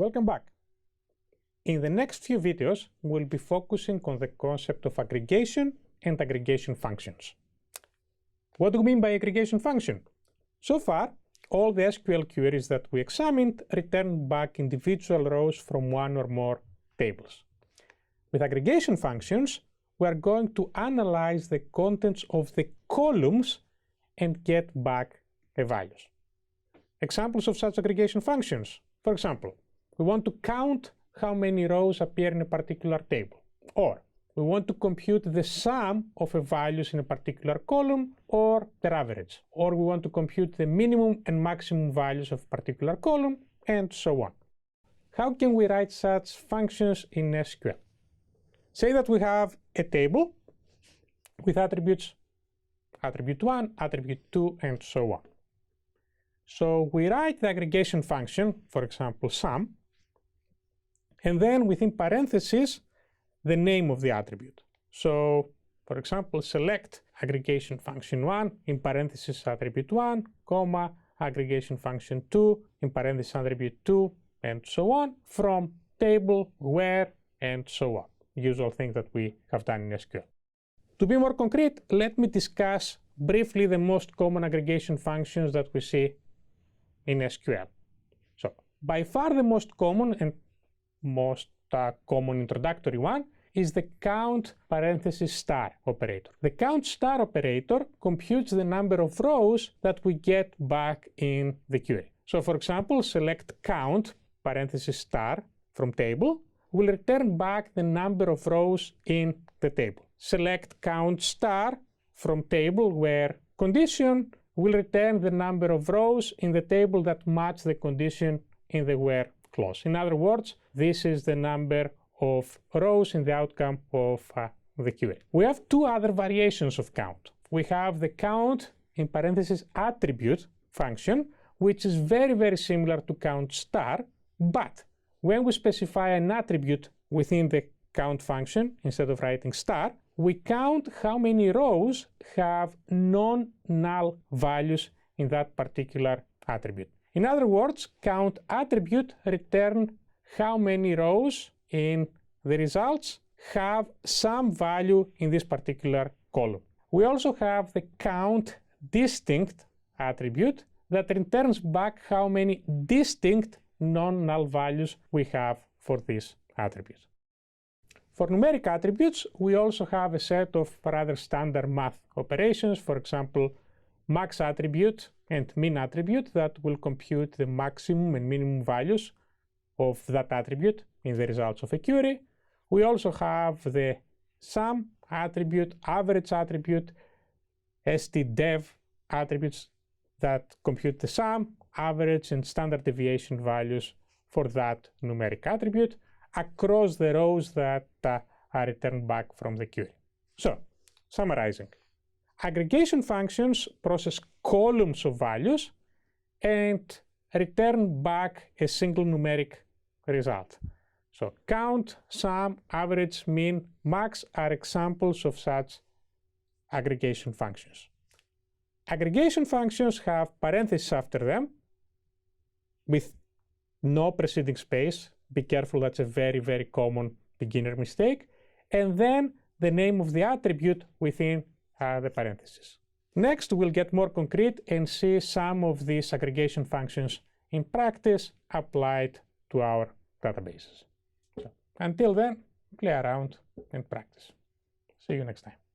Welcome back. In the next few videos, we'll be focusing on the concept of aggregation and aggregation functions. What do we mean by aggregation function? So far, all the SQL queries that we examined return back individual rows from one or more tables. With aggregation functions, we are going to analyze the contents of the columns and get back the values. Examples of such aggregation functions. For example, we want to count how many rows appear in a particular table, or we want to compute the sum of the values in a particular column or their average, or we want to compute the minimum and maximum values of a particular column, and so on. How can we write such functions in SQL? Say that we have a table with attributes attribute 1, attribute 2, and so on. So we write the aggregation function, for example, sum, and then within parentheses, the name of the attribute. So, for example, select aggregation function 1 in parentheses attribute 1, comma, aggregation function 2 in parentheses attribute 2, and so on, from table, where, and so on. Usual thing that we have done in SQL. To be more concrete, let me discuss briefly the most common aggregation functions that we see in SQL. So, by far the most common and most common introductory one is the count parenthesis star operator. The count star operator computes the number of rows that we get back in the query. So for example, select count parenthesis star from table will return back the number of rows in the table. Select count star from table where condition will return the number of rows in the table that match the condition in the where clause. In other words, this is the number of rows in the outcome of the query. We have two other variations of count. We have the count in parentheses attribute function, which is very similar to count star, but when we specify an attribute within the count function, instead of writing star, we count how many rows have non-null values in that particular attribute. In other words, count attribute return how many rows in the results have some value in this particular column. We also have the count distinct attribute that returns back how many distinct non-null values we have for this attribute. For numeric attributes, we also have a set of rather standard math operations, for example, max attribute and min attribute that will compute the maximum and minimum values of that attribute in the results of a query. We also have the sum attribute, average attribute, stdev attributes that compute the sum, average, and standard deviation values for that numeric attribute across the rows that are returned back from the query. So, summarizing. Aggregation functions process columns of values and return back a single numeric result. So count, sum, average, min, max are examples of such aggregation functions. Aggregation functions have parentheses after them with no preceding space. Be careful, that's a very common beginner mistake. And then the name of the attribute within the parentheses. Next, we'll get more concrete and see some of these aggregation functions in practice applied to our databases. So, until then, play around and practice. See you next time.